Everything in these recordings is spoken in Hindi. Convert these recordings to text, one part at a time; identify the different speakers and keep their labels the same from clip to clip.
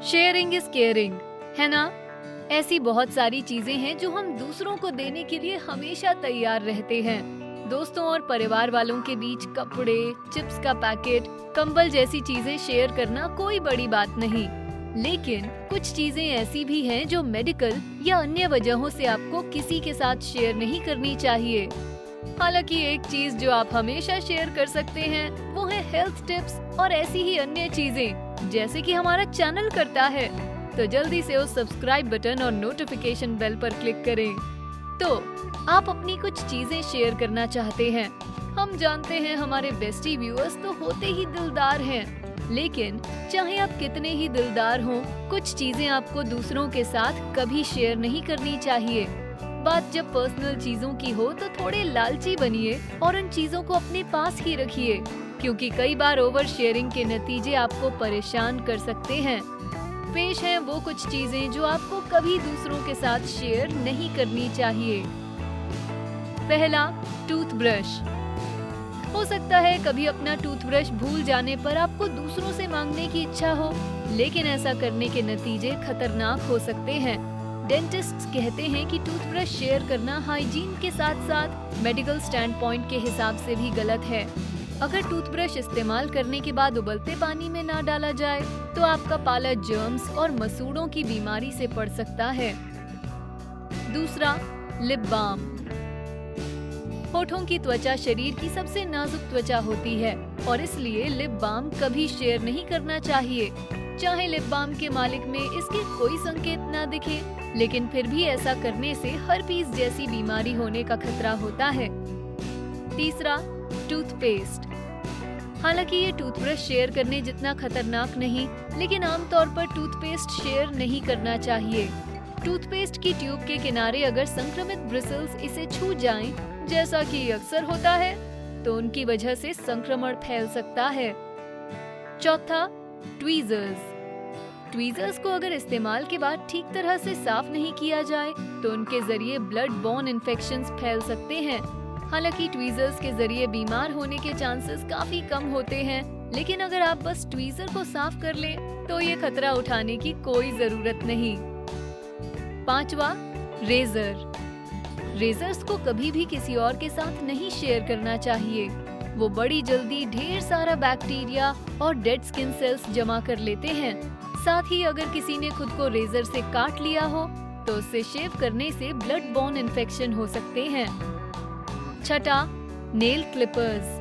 Speaker 1: शेयरिंग इज केयरिंग, है ना? ऐसी बहुत सारी चीजें हैं जो हम दूसरों को देने के लिए हमेशा तैयार रहते हैं। दोस्तों और परिवार वालों के बीच कपड़े, चिप्स का पैकेट, कंबल जैसी चीजें शेयर करना कोई बड़ी बात नहीं। लेकिन कुछ चीजें ऐसी भी हैं जो मेडिकल या अन्य वजहों से आपको किसी के साथ शेयर नहीं करनी चाहिए। हालांकि एक चीज जो आप हमेशा शेयर कर सकते हैं वो है हेल्थ टिप्स और ऐसी ही अन्य चीजें, जैसे कि हमारा चैनल करता है। तो जल्दी से उस सब्सक्राइब बटन और नोटिफिकेशन बेल पर क्लिक करें। तो आप अपनी कुछ चीजें शेयर करना चाहते हैं। हम जानते हैं हमारे बेस्टी व्यूअर्स तो होते ही दिलदार हैं, लेकिन चाहे आप कितने ही दिलदार हों, कुछ चीजें आपको दूसरों के साथ कभी शेयर नहीं करनी चाहिए। बात जब पर्सनल चीजों की हो तो थोड़े लालची बनिए और उन चीजों को अपने पास ही रखिए, क्योंकि कई बार ओवर शेयरिंग के नतीजे आपको परेशान कर सकते हैं। पेश हैं वो कुछ चीजें जो आपको कभी दूसरों के साथ शेयर नहीं करनी चाहिए। पहला, टूथब्रश। हो सकता है कभी अपना टूथब्रश भूल जाने पर आपको दूसरों से मांगने की इच्छा हो, लेकिन ऐसा करने के नतीजे खतरनाक हो सकते हैं। डेंटिस्ट्स कहते हैं कि टूथब्रश शेयर करना हाइजीन के साथ साथ मेडिकल स्टैंड पॉइंट के हिसाब से भी गलत है। अगर टूथब्रश इस्तेमाल करने के बाद उबलते पानी में ना डाला जाए तो आपका पाला जर्म्स और मसूड़ों की बीमारी से पड़ सकता है। दूसरा, लिप बाम। होठों की त्वचा शरीर की सबसे नाजुक त्वचा होती है और इसलिए लिप बाम कभी शेयर नहीं करना चाहिए। चाहे लिप बाम के मालिक में इसके कोई संकेत ना दिखे, लेकिन फिर भी ऐसा करने से हर्पीस जैसी बीमारी होने का खतरा होता है। तीसरा, टूथपेस्ट। हालांकि ये टूथब्रश शेयर करने जितना खतरनाक नहीं, लेकिन आमतौर पर टूथपेस्ट शेयर नहीं करना चाहिए। टूथपेस्ट की ट्यूब के किनारे अगर संक्रमित ब्रिसल्स इसे छू जाएं, जैसा कि अक्सर होता है, तो उनकी वजह से संक्रमण फैल सकता है। चौथा, ट्वीजर्स। ट्वीजर्स को अगर इस्तेमाल के बाद ठीक तरह से साफ नहीं किया जाए तो उनके जरिए ब्लड बोर्न इन्फेक्शंस फैल सकते हैं। हालांकि ट्वीजर्स के जरिए बीमार होने के चांसेस काफी कम होते हैं, लेकिन अगर आप बस ट्वीजर को साफ कर लें तो ये खतरा उठाने की कोई जरूरत नहीं। पांचवा, रेजर। रेजर्स को कभी भी किसी और के साथ नहीं शेयर करना चाहिए। वो बड़ी जल्दी ढेर सारा बैक्टीरिया और डेड स्किन सेल्स जमा कर लेते हैं। साथ ही अगर किसी ने खुद को रेजर से काट लिया हो तो उससे शेव करने से ब्लड बोर्न इन्फेक्शन हो सकते हैं। छठा, नेल क्लिपर्स।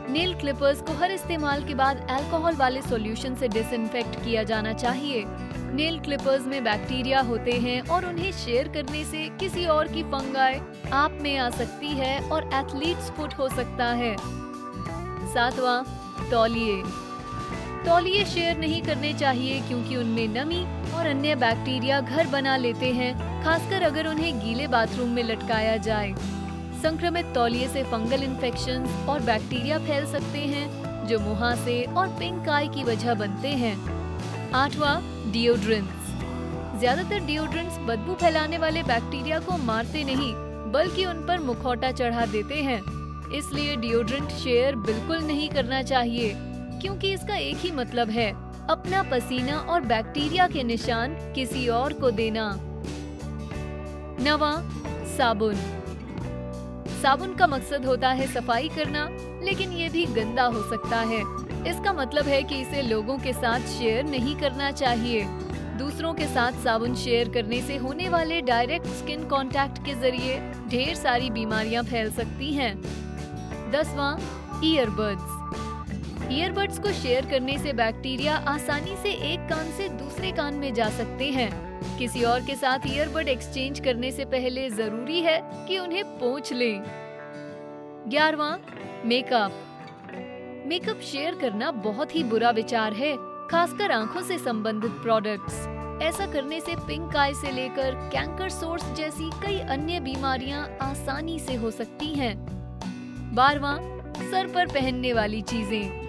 Speaker 1: नेल क्लिपर्स को हर इस्तेमाल के बाद अल्कोहल वाले सॉल्यूशन से डिसइंफेक्ट किया जाना चाहिए। नेल क्लिपर्स में बैक्टीरिया होते हैं और उन्हें शेयर करने से किसी और की फंगाई आप में आ सकती है और एथलीट्स फुट हो सकता है। सातवां, तौलिए। तौलिए शेयर नहीं करने चाहिए क्योंकि उनमें नमी और अन्य बैक्टीरिया घर बना लेते हैं, खासकर अगर उन्हें गीले बाथरूम में लटकाया जाए। संक्रमित तौलिए से फंगल इन्फेक्शंस और बैक्टीरिया फैल सकते हैं जो मुहासे और पिंक आई की वजह बनते हैं। आठवां, डिओड्रेंट्स। ज्यादातर डिओड्रेंट्स बदबू फैलाने वाले बैक्टीरिया को मारते नहीं बल्कि उन पर मुखौटा चढ़ा देते हैं। इसलिए डिओड्रेंट शेयर बिल्कुल नहीं करना चाहिए, क्योंकि इसका एक ही मतलब है अपना पसीना और बैक्टीरिया के निशान किसी और को देना। नवां, साबुन। साबुन का मकसद होता है सफाई करना, लेकिन ये भी गंदा हो सकता है। इसका मतलब है कि इसे लोगों के साथ शेयर नहीं करना चाहिए। दूसरों के साथ साबुन शेयर करने से होने वाले डायरेक्ट स्किन कांटेक्ट के जरिए ढेर सारी बीमारियां फैल सकती हैं। 10वां, ईयरबड्स। ईयरबड्स को शेयर करने से बैक्टीरिया आसानी से एक कान से दूसरे कान में जा सकते हैं। किसी और के साथ ईयरबड एक्सचेंज करने से पहले जरूरी है कि उन्हें पोंछ लें। 11वां, मेकअप। मेकअप शेयर करना बहुत ही बुरा विचार है, खासकर आंखों से संबंधित प्रोडक्ट्स। ऐसा करने से पिंक आई से लेकर कैंकर सोर्स जैसी कई अन्य बीमारियां आसानी से हो सकती हैं। 12वां, सर पर पहनने वाली चीजें।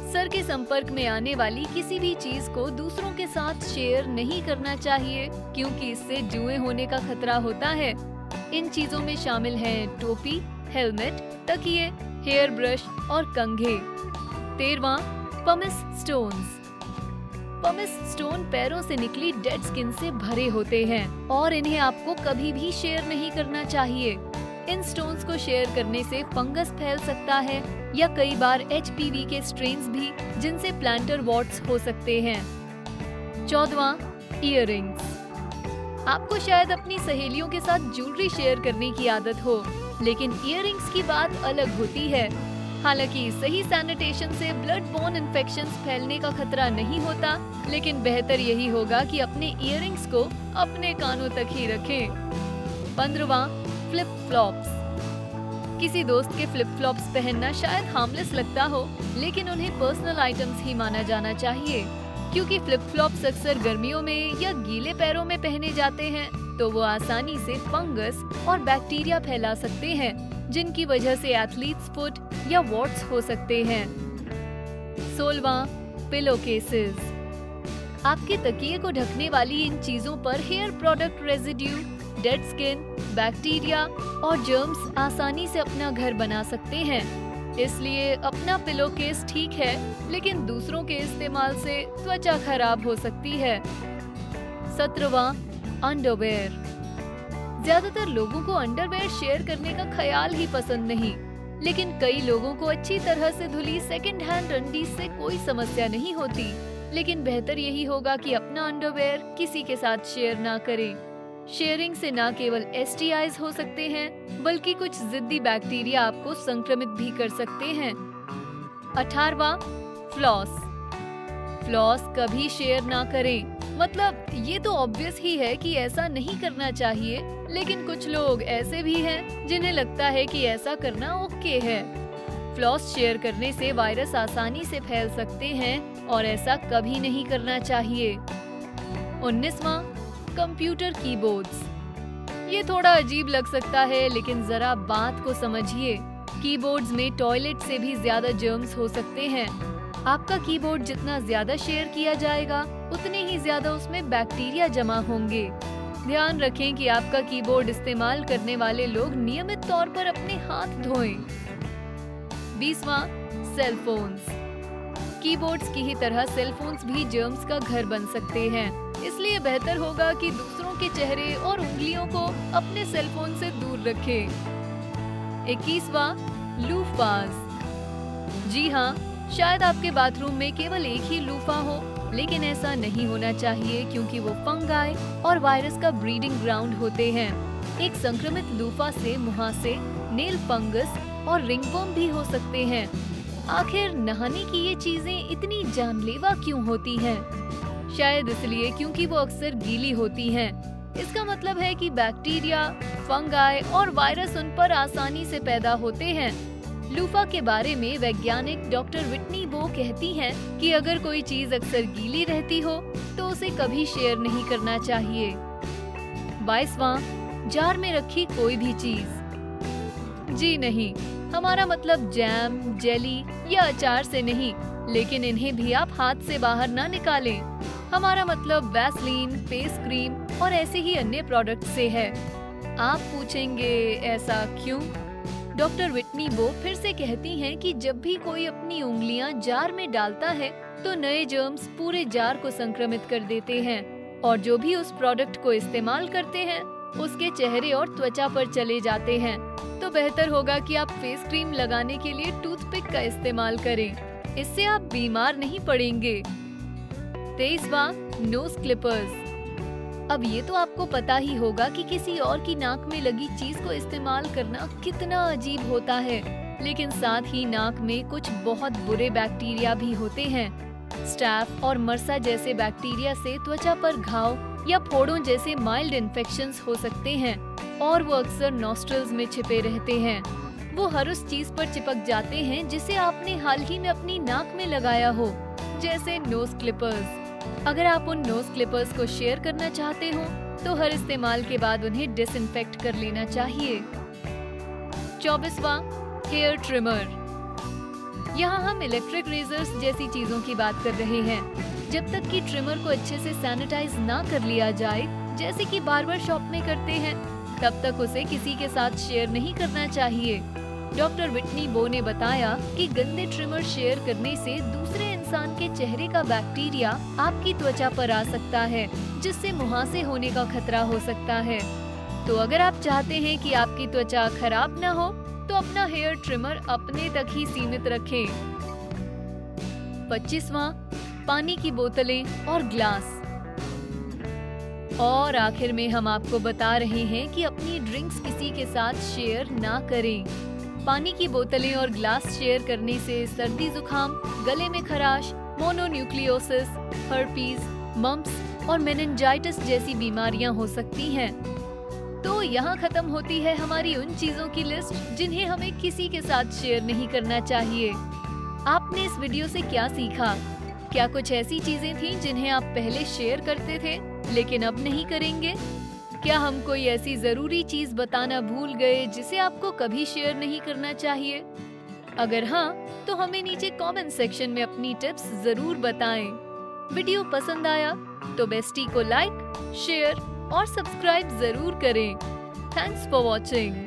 Speaker 1: सर के संपर्क में आने वाली किसी भी चीज को दूसरों के साथ शेयर नहीं करना चाहिए, क्योंकि इससे जुए होने का खतरा होता है। इन चीजों में शामिल हैं टोपी, हेलमेट, तकिए, हेयर ब्रश और कंघे। 13वां, पमिस स्टोन्स। पमिस स्टोन पैरों से निकली डेड स्किन से भरे होते हैं और इन्हें आपको कभी भी शेयर नहीं करना चाहिए। इन स्टोन्स को शेयर करने से फंगस फैल सकता है या कई बार HPV के स्ट्रेन्स भी, जिनसे प्लांटर वॉर्ट्स हो सकते हैं। 14वां, इयररिंग्स। आपको शायद अपनी सहेलियों के साथ ज्वेलरी शेयर करने की आदत हो, लेकिन इयररिंग्स की बात अलग होती है। हालांकि सही सैनिटेशन से ब्लड बोर्न इन्फेक्शंस फैलने का खतरा नहीं होता, लेकिन बेहतर यही होगा कि अपने इयररिंग्स को अपने कानों तक ही रखें। 15वां, फ्लिप फ्लॉप्स। किसी दोस्त के फ्लिप फ्लॉप्स पहनना शायद हार्मलेस लगता हो, लेकिन उन्हें पर्सनल आइटम्स ही माना जाना चाहिए, क्योंकि फ्लिप फ्लॉप्स अक्सर गर्मियों में या गीले पैरों में पहने जाते हैं, तो वो आसानी से फंगस और बैक्टीरिया फैला सकते हैं, जिनकी वजह से एथलीट्स फुट या वॉर्ट्स हो सकते हैं। 16वां, पिलो केसेस। आपके तकिए को ढकने वाली इन चीजों पर hair product residue, dead skin, bacteria और जर्म्स आसानी से अपना घर बना सकते हैं। इसलिए अपना पिलो केस ठीक है, लेकिन दूसरों के इस्तेमाल से त्वचा खराब हो सकती है। 17वां, अंडरवेयर। ज्यादातर लोगों को अंडरवेयर शेयर करने का ख्याल ही पसंद नहीं, लेकिन कई लोगों को अच्छी तरह से धुली सेकंड हैंड अंडीज से कोई समस्या नहीं होती। लेकिन बेहतर यही होगा कि अपना अंडरवेयर किसी के साथ शेयर ना करें। शेयरिंग से न केवल STIs हो सकते हैं, बल्कि कुछ जिद्दी बैक्टीरिया आपको संक्रमित भी कर सकते हैं। 18वां, फ्लॉस। फ्लॉस कभी शेयर ना करें। मतलब ये तो ऑब्वियस ही है कि ऐसा नहीं करना चाहिए, लेकिन कुछ लोग ऐसे भी हैं जिन्हें लगता है कि ऐसा करना ओके है। फ्लॉस शेयर करने से वायरस आसानी से फैल सकते हैं और ऐसा कभी नहीं करना चाहिए। 19वां, कंप्यूटर कीबोर्ड्स। ये थोड़ा अजीब लग सकता है, लेकिन जरा बात को समझिए। कीबोर्ड्स में टॉयलेट से भी ज्यादा जर्म्स हो सकते हैं। आपका कीबोर्ड जितना ज्यादा शेयर किया जाएगा, उतने ही ज्यादा उसमें बैक्टीरिया जमा होंगे। ध्यान रखें कि आपका कीबोर्ड इस्तेमाल करने वाले लोग नियमित तौर पर अपने हाथ धोएं। 20वां, सेल फोन्स। कीबोर्ड्स की ही तरह सेल फोन्स भी जर्म्स का घर बन सकते हैं, इसलिए बेहतर होगा कि दूसरों के चेहरे और उंगलियों को अपने सेल फोन से दूर रखें। 21वां, लूफास। जी हाँ, शायद आपके बाथरूम में केवल एक ही लूफा हो, लेकिन ऐसा नहीं होना चाहिए, क्योंकि वो फंगाई और वायरस का ब्रीडिंग ग्राउंड होते हैं। एक संक्रमित लूफा से मुहासे, नेल फंगस और रिंगवर्म भी हो सकते हैं। आखिर नहाने की ये चीजें इतनी जानलेवा क्यों होती हैं? शायद इसलिए क्योंकि वो अक्सर गीली होती हैं। इसका मतलब है कि बैक्टीरिया, फंगाई और वायरस उन पर आसानी से पैदा होते हैं। लूफा के बारे में वैज्ञानिक डॉक्टर विटनी बो कहती हैं कि अगर कोई चीज अक्सर गीली रहती हो तो उसे कभी शेयर नहीं करना चाहिए। 22वां, जार में रखी कोई भी चीज। जी नहीं, हमारा मतलब जैम, जेली या अचार से नहीं, लेकिन इन्हें भी आप हाथ से बाहर ना निकालें। हमारा मतलब वैसलीन, फेस क्रीम और ऐसे ही अन्य प्रोडक्ट से है। आप पूछेंगे ऐसा क्यों? डॉक्टर विटनी बो फिर से कहती हैं कि जब भी कोई अपनी उंगलियां जार में डालता है तो नए जर्म्स पूरे जार को संक्रमित कर देते हैं, और जो भी उस प्रोडक्ट को इस्तेमाल करते हैं उसके चेहरे और त्वचा पर चले जाते हैं। तो बेहतर होगा कि आप फेस क्रीम लगाने के लिए टूथपिक का इस्तेमाल करें। इससे आप बीमार नहीं पड़ेंगे। 23वां, नोज क्लिपर्स। अब ये तो आपको पता ही होगा कि किसी और की नाक में लगी चीज को इस्तेमाल करना कितना अजीब होता है, लेकिन साथ ही नाक में कुछ बहुत बुरे बैक्टीरिया भी होते हैं। स्टैफ और मर्सा जैसे बैक्टीरिया से त्वचा पर घाव या फोड़ों जैसे माइल्ड इन्फेक्शंस हो सकते हैं, और वो अक्सर नॉस्ट्रल्स में छिपे रहते हैं। वो हर उस चीज पर चिपक जाते हैं जिसे आपने हाल ही में अपनी नाक में लगाया हो, जैसे नोज क्लिपर्स। अगर आप उन नोज क्लिपर्स को शेयर करना चाहते हो तो हर इस्तेमाल के बाद उन्हें डिसइंफेक्ट कर लेना चाहिए। 24वां, हेयर ट्रिमर। यहाँ हम इलेक्ट्रिक रेजर्स जैसी चीजों की बात कर रहे हैं। जब तक कि ट्रिमर को अच्छे से सैनिटाइज ना कर लिया जाए, जैसे कि बार्बर शॉप में करते हैं, तब तक उसे किसी के साथ शेयर नहीं करना चाहिए। डॉक्टर विटनी बो ने बताया कि गंदे ट्रिमर शेयर करने से दूसरे इंसान के चेहरे का बैक्टीरिया आपकी त्वचा पर आ सकता है, जिससे मुहासे होने का खतरा हो सकता है। तो अगर आप चाहते हैं कि आपकी त्वचा खराब न हो, तो अपना हेयर ट्रिमर अपने तक ही सीमित रखें। 25वां, पानी की बोतलें और ग्लास। और आखिर में हम आपको बता रहे हैं कि अपनी ड्रिंक्स किसी के साथ शेयर ना करें। पानी की बोतलें और ग्लास शेयर करने से सर्दी जुकाम, गले में खराश, मोनोन्यूक्लियोसिस, हर्पीज, मम्प्स और मेनिंजाइटिस जैसी बीमारियां हो सकती हैं। तो यहाँ खत्म होती है हमारी उन चीजों की लिस्ट जिन्हें हमें किसी के साथ शेयर नहीं करना चाहिए। आपने इस वीडियो से क्या सीखा? क्या कुछ ऐसी चीजें थीं जिन्हें आप पहले शेयर करते थे लेकिन अब नहीं करेंगे? क्या हम कोई ऐसी जरूरी चीज बताना भूल गए जिसे आपको कभी शेयर नहीं करना चाहिए? अगर हाँ, तो हमें नीचे कमेंट सेक्शन में अपनी टिप्स जरूर बताएं। वीडियो पसंद आया तो बेस्टी को लाइक, शेयर और सब्सक्राइब जरूर करें। Thanks for watching.